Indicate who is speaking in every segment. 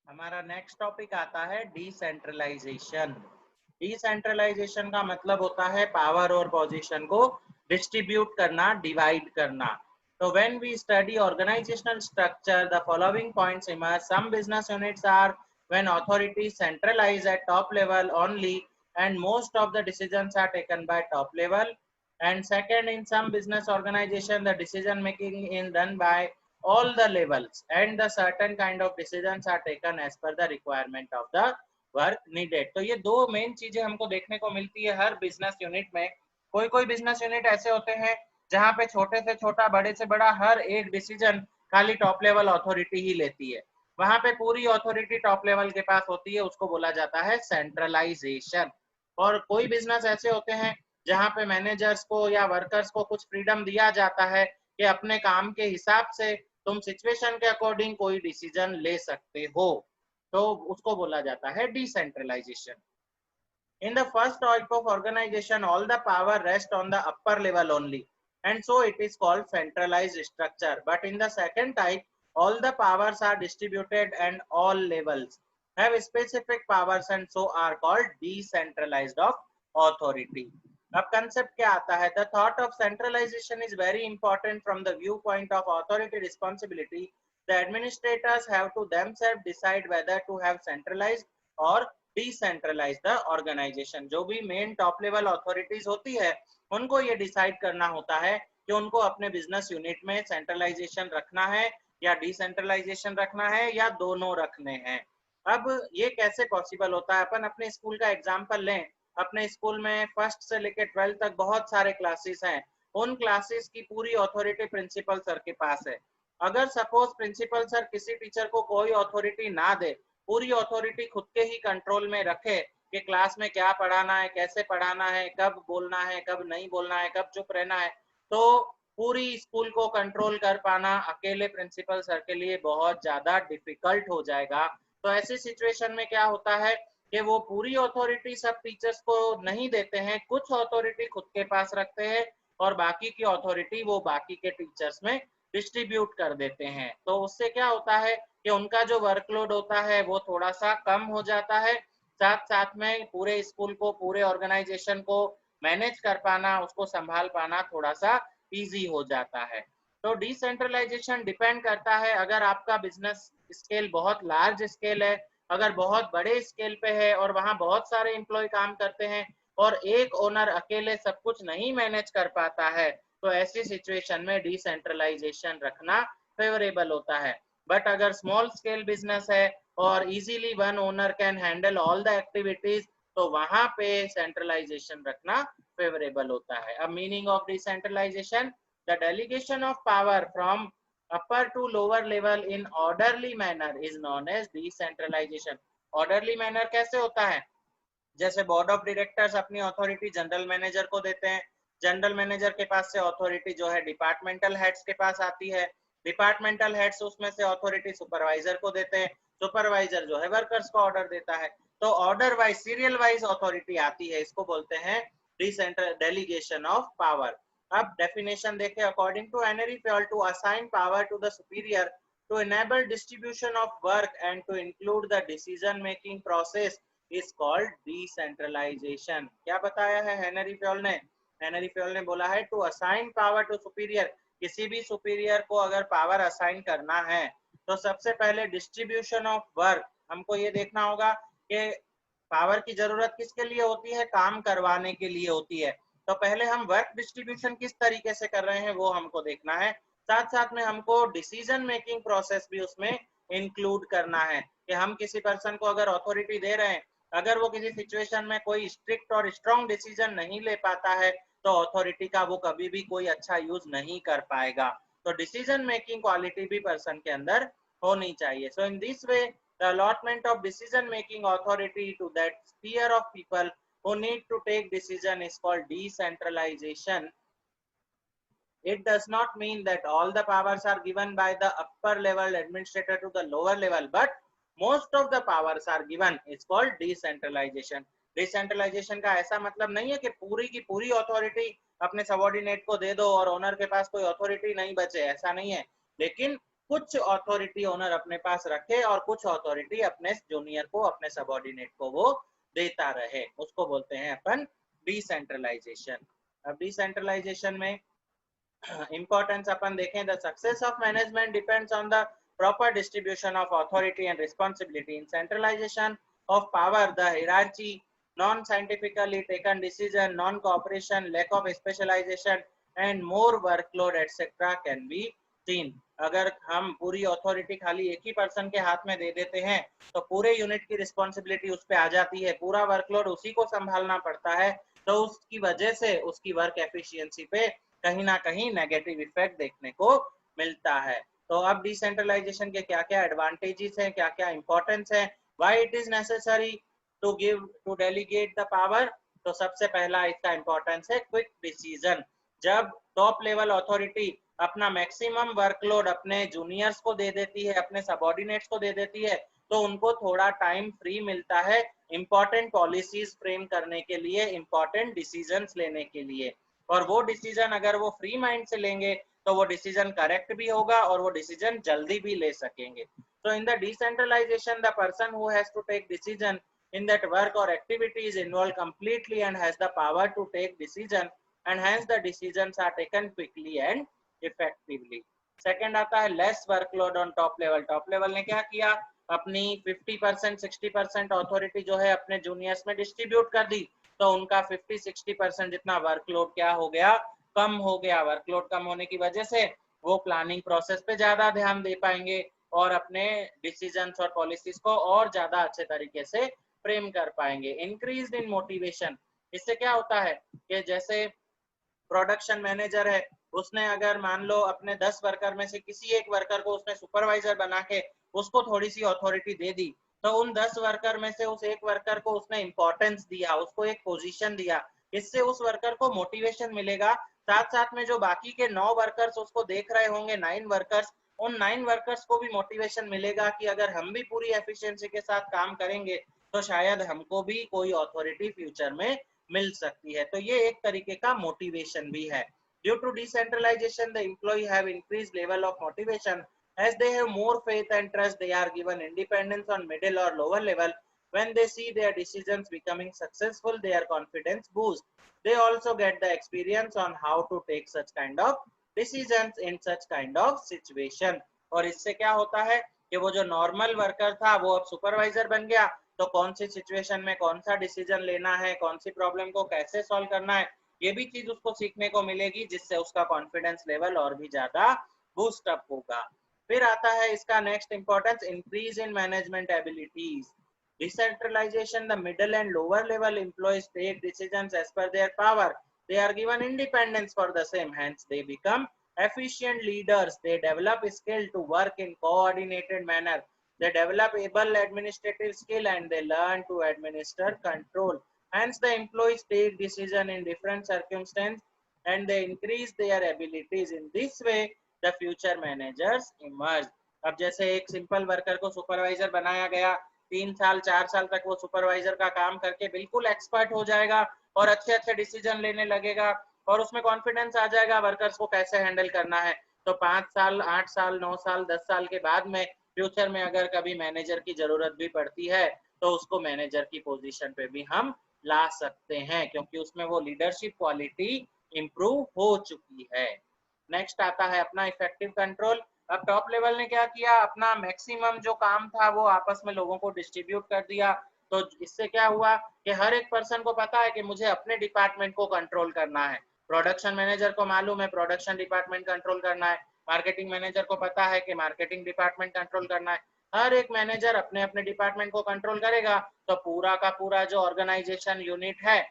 Speaker 1: हमारा next topic आता है डिसेंट्रलाइजेशन। डिसेंट्रलाइजेशन का मतलब होता है पावर और पोजीशन को डिस्ट्रीब्यूट करना, डिवाइड करना। तो when we study organizational structure the following points emerge. Some business units are when authority centralize at top level only and most of the decisions are taken by top level. And second, in some business organization the decision making is done by all the levels and the certain kind of decisions are taken as per the requirement of the work needed। तो ये दो main चीजें हमको देखने को मिलती है हर business unit में। कोई कोई बिजनेस यूनिट ऐसे होते हैं जहां पे छोटे से छोटा, बड़े से बड़ा हर एक डिसीजन खाली टॉप लेवल अथॉरिटी ही लेती है। वहां पे पूरी अथॉरिटी टॉप लेवल के पास होती है, उसको बोला जाता है सेंट्रलाइजेशन। और कोई बिजनेस ऐसे होते हैं जहां पे मैनेजर्स को या वर्कर्स को कुछ फ्रीडम दिया जाता है कि अपने काम के हिसाब से तुम सिचुएशन के अकॉर्डिंग कोई डिसीजन ले सकते हो, तो उसको बोला जाता है decentralisation. In the first type of organization, all the power rests on the upper level only, and so it is called centralized structure. But in the second type, all the powers are distributed and all levels have specific powers and so are called decentralized of authority. अब concept क्या आता है? The thought of centralization is very important from the viewpoint of authority responsibility. The administrators have to themselves decide whether to have centralized or decentralize the organization. जो भी main top level authorities होती है उनको ये decide करना होता है कि उनको अपने बिजनेस यूनिट में सेंट्रलाइजेशन रखना है या डिसेंट्रलाइजेशन रखना है या दोनों रखने हैं। अब ये कैसे पॉसिबल होता है? अपन अपने स्कूल का एग्जांपल लें। अपने स्कूल में फर्स्ट से लेकर 12th तक बहुत सारे क्लासेस हैं। उन क्लासेस की पूरी अथॉरिटी प्रिंसिपल सर के पास है। अगर सपोज प्रिंसिपल सर किसी टीचर को कोई अथॉरिटी ना दे, पूरी अथॉरिटी खुद के ही कंट्रोल में रखे कि क्लास में क्या पढ़ाना है, कैसे पढ़ाना है, कब बोलना है, कब नहीं बोलना है, कब चुप रहना है, तो पूरी स्कूल को कंट्रोल कर पाना अकेले प्रिंसिपल सर के लिए बहुत ज्यादा डिफिकल्ट हो जाएगा। तो ऐसी सिचुएशन में क्या होता है कि वो पूरी अथॉरिटी सब टीचर्स को नहीं देते हैं, कुछ अथॉरिटी खुद के पास रखते हैं और बाकी की अथॉरिटी वो बाकी के टीचर्स में डिस्ट्रीब्यूट कर देते हैं। तो उससे क्या होता है कि उनका जो वर्कलोड होता है वो थोड़ा सा कम हो जाता है, साथ साथ में पूरे स्कूल को, पूरे ऑर्गेनाइजेशन को मैनेज कर पाना, उसको संभाल पाना थोड़ा सा इजी हो जाता है। तो डिसेंट्रलाइजेशन डिपेंड करता है, अगर आपका बिजनेस स्केल बहुत लार्ज स्केल है, अगर बहुत बड़े स्केल पे है और वहां बहुत सारे एम्प्लॉय काम करते हैं और एक ओनर अकेले सब कुछ नहीं मैनेज कर पाता है, तो ऐसी सिचुएशन में डिसेंट्रलाइजेशन रखना फेवरेबल होता है। बट अगर स्मॉल स्केल बिजनेस है और easily one owner can handle all the activities, तो वहां पे सेंट्रलाइजेशन रखना फेवरेबल होता है। अब meaning of decentralization: the delegation of power from upper to lower level in orderly manner is known as decentralization. Orderly manner कैसे होता है? जैसे बोर्ड ऑफ डायरेक्टर्स अपनी अथॉरिटी जनरल मैनेजर को देते हैं, जनरल मैनेजर के पास से अथॉरिटी जो है डिपार्टमेंटल हेड्स के पास आती है, डिपार्टमेंटल हेड्स उसमें से अथॉरिटी सुपरवाइजर को देते हैं, सुपरवाइजर जो है वर्कर्स को ऑर्डर देता है। तो order wise, serial wise authority आती है, इसको बोलते हैं डिसेंट्रल डेलीगेशन ऑफ पावर। अब डेफिनेशन देखें, according to Henri Fayol, to assign power to the superior to enable distribution of work and to include the decision making process is called decentralization। क्या बताया है हेनरी फ्योल ने? Henri Fayol ने बोला है to assign power to superior, किसी भी superior को अगर पावर असाइन करना है तो सबसे पहले डिस्ट्रीब्यूशन ऑफ वर्क, हमको ये देखना होगा कि पावर की जरूरत किसके लिए होती है? काम करवाने के लिए होती है। तो पहले हम वर्क डिस्ट्रीब्यूशन किस तरीके से कर रहे हैं वो हमको देखना है, साथ साथ में हमको डिसीजन मेकिंग प्रोसेस भी उसमें इंक्लूड करना है कि हम किसी पर्सन को अगर अथॉरिटी दे रहे हैं, अगर वो किसी सिचुएशन में कोई स्ट्रिक्ट और स्ट्रॉन्ग डिसीजन नहीं ले पाता है तो अथॉरिटी का वो कभी भी कोई अच्छा यूज नहीं कर पाएगा। तो डिसीजन मेकिंग क्वालिटी भी पर्सन के अंदर होनी चाहिए। So in this way the allotment of decision making authority to that sphere of people who need to take decision is called decentralization. It does not mean that all the powers are given by the upper level administrator to the lower level, but most of the powers are given is called decentralization. Decentralization का ऐसा मतलब नहीं है कि पूरी की पूरी authority अपने सबॉर्डिनेट को दे दो और ओनर के पास कोई अथॉरिटी नहीं बचे, ऐसा नहीं है। लेकिन कुछ ऑथोरिटी ओनर अपने पास रखे और कुछ ऑथोरिटी अपने जूनियर को, अपने सबऑर्डिनेट को वो देता रहे, उसको बोलते हैं अपन डिसेंट्रलाइजेशन। अब डिसेंट्रलाइजेशन में इंपॉर्टेंस अपन देखें, the success of management depends on the proper distribution of authority and responsibility. In centralization of power, the hierarchy, non-scientifically taken decision, non-cooperation, lack of specialization, and more workload, etc. can be seen. अगर हम पूरी authority खाली एक ही person के हाथ में दे देते हैं तो पूरे यूनिट की रिस्पॉन्सिबिलिटी उस पर आ जाती है, पूरा वर्कलोड उसी को संभालना पड़ता है, तो उसकी वजह से उसकी वर्क एफिशिएंसी पे कहीं ना कहीं नेगेटिव इफेक्ट देखने को मिलता है। तो अब डिसेंट्रलाइजेशन के क्या क्या एडवांटेजेस हैं, क्या क्या इंपॉर्टेंस है, why it is necessary to give to delegate the power. तो सबसे पहला इसका इंपॉर्टेंस है क्विक डिसीजन। जब टॉप लेवल अथॉरिटी अपना मैक्सिमम वर्कलोड अपने जूनियर्स को दे देती है, अपने सबऑर्डिनेट्स को दे देती है, तो उनको थोड़ा टाइम फ्री मिलता है इंपॉर्टेंट पॉलिसीज फ्रेम करने के लिए, इंपॉर्टेंट डिसीजंस लेने के लिए। और वो डिसीजन अगर वो फ्री माइंड से लेंगे तो वो डिसीजन करेक्ट भी होगा और वो डिसीजन जल्दी भी ले सकेंगे। So in the decentralization, the person who has to take decision in that work or activity is involved completely and has the power to take decision, and hence the decisions are taken quickly and effectively. Second आता है less workload on top level. Top level ने क्या किया, अपनी 50% 60% authority जो है अपने juniors में डिस्ट्रीब्यूट कर दी, तो उनका 50-60% जितना वर्कलोड क्या हो गया, कम हो गया। वर्कलोड कम होने की वजह से वो प्लानिंग प्रोसेस पे ज्यादा ध्यान दे पाएंगे और अपने डिसीजंस और पॉलिसीज को और ज्यादा अच्छे तरीके से फ्रेम कर पाएंगे। इंक्रीज इन मोटिवेशन, इससे क्या होता है कि जैसे प्रोडक्शन मैनेजर है, उसने अगर मान लो अपने 10 वर्कर में से किसी एक वर्कर को उसने सुपरवाइजर बना के उसको थोड़ी सी अथॉरिटी दे दी, तो उन 10 वर्कर में से उस एक वर्कर को उसने इंपॉर्टेंस दिया, उसको एक पोजीशन दिया, इससे उस वर्कर को मोटिवेशन मिलेगा। साथ साथ में जो बाकी के 9 वर्कर्स उसको देख रहे होंगे, 9 वर्कर्स, उन 9 वर्कर्स को भी मोटिवेशन मिलेगा कि अगर हम भी पूरी एफिशिएंसी के साथ काम करेंगे तो शायद हमको भी कोई अथॉरिटी फ्यूचर में मिल सकती है। तो ये एक तरीके का मोटिवेशन भी है। Due to decentralization the employee have increased level of motivation as they have more faith and trust, they are given independence on middle or lower level. When they see their decisions becoming successful, their confidence boosts. They also get the experience on how to take such kind of decisions in such kind of situation. और इससे क्या होता है कि वो जो normal worker था वो अब सुपरवाइजर बन गया, तो कौन सी सिचुएशन में कौन सा डिसीजन लेना है, कौन सी प्रॉब्लम को कैसे सॉल्व करना है, ये भी चीज उसको सीखने को मिलेगी, जिससे उसका कॉन्फिडेंस लेवल और भी ज्यादा बूस्ट अप होगा। फिर आता है इसका next importance, increase in management abilities. Decentralization, the middle and lower level employees take decisions as per their power, they are given independence for the same, hence they become efficient leaders, they develop skill to work in coordinated manner, they develop able administrative skill, and they learn to administer control, hence the employees take decision in different circumstances and they increase their abilities. In this way the future managers emerge. अब जैसे एक simple worker को supervisor बनाया गया, 3 साल 4 साल तक वो सुपरवाइजर का काम करके बिल्कुल एक्सपर्ट हो जाएगा और अच्छे अच्छे डिसीजन लेने लगेगा और उसमें कॉन्फिडेंस आ जाएगा वर्कर्स को कैसे हैंडल करना है। तो 5 साल 8 साल 9 साल 10 साल के बाद में फ्यूचर में अगर कभी मैनेजर की जरूरत भी पड़ती है तो उसको मैनेजर की पोजीशन पे भी हम ला सकते हैं, क्योंकि उसमें वो लीडरशिप क्वालिटी इंप्रूव हो चुकी है। नेक्स्ट आता है अपना इफेक्टिव कंट्रोल। अब टॉप लेवल ने क्या किया, अपना मैक्सिमम जो काम था वो आपस में लोगों को डिस्ट्रीब्यूट कर दिया। तो इससे क्या हुआ कि हर एक पर्सन को पता है कि मुझे अपने डिपार्टमेंट को कंट्रोल करना है। प्रोडक्शन मैनेजर को मालूम है प्रोडक्शन डिपार्टमेंट कंट्रोल करना है, मार्केटिंग मैनेजर को पता है कि मार्केटिंग डिपार्टमेंट कंट्रोल करना है। हर एक मैनेजर अपने अपने डिपार्टमेंट को कंट्रोल करेगा तो पूरा का पूरा जो ऑर्गेनाइजेशन यूनिट है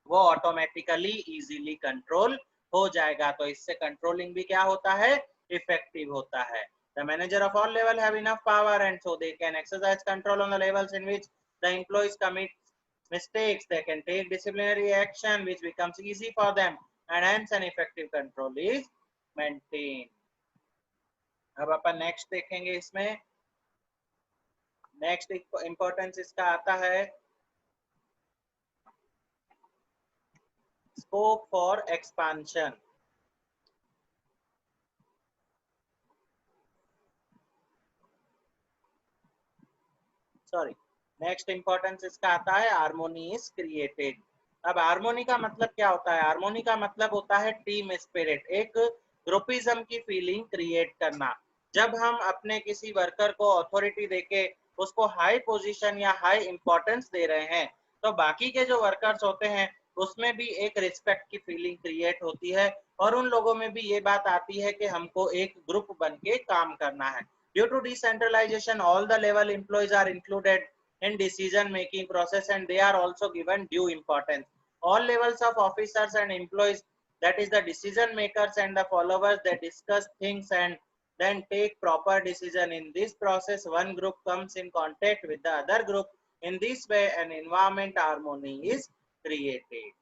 Speaker 1: वो ऑटोमेटिकली इजीली कंट्रोल हो जाएगा। तो इससे कंट्रोलिंग भी क्या होता है, इफेक्टिव होता है। The manager of all level have enough power and so they can exercise control on the levels in which the employees commit mistakes. They can take disciplinary action which becomes easy for them and hence an effective control is maintained. अब अपन next देखेंगे, इसमें next importance इसका आता है scope for expansion. Sorry next importance इसका आता है harmony is created. अब हार्मोनी का मतलब क्या होता है? हार्मोनी का मतलब होता है टीम स्पिरिट, एक ग्रुपिज्म की फीलिंग क्रिएट करना। जब हम अपने किसी वर्कर को अथॉरिटी देके उसको हाई पोजीशन या हाई इंपॉर्टेंस दे रहे हैं, तो बाकी के जो वर्कर्स होते हैं उसमें भी एक रिस्पेक्ट की फीलिंग क्रिएट होती है और उन लोगों में भी ये बात आती है कि हमको एक ग्रुप बन के काम करना है। Due to decentralization all the level employees are included in decision making process and they are also given due importance. All levels of officers and employees, that is the decision makers and the followers, they discuss things and then take proper decision. In this process one group comes in contact with the other group. In this way an environment harmony is created.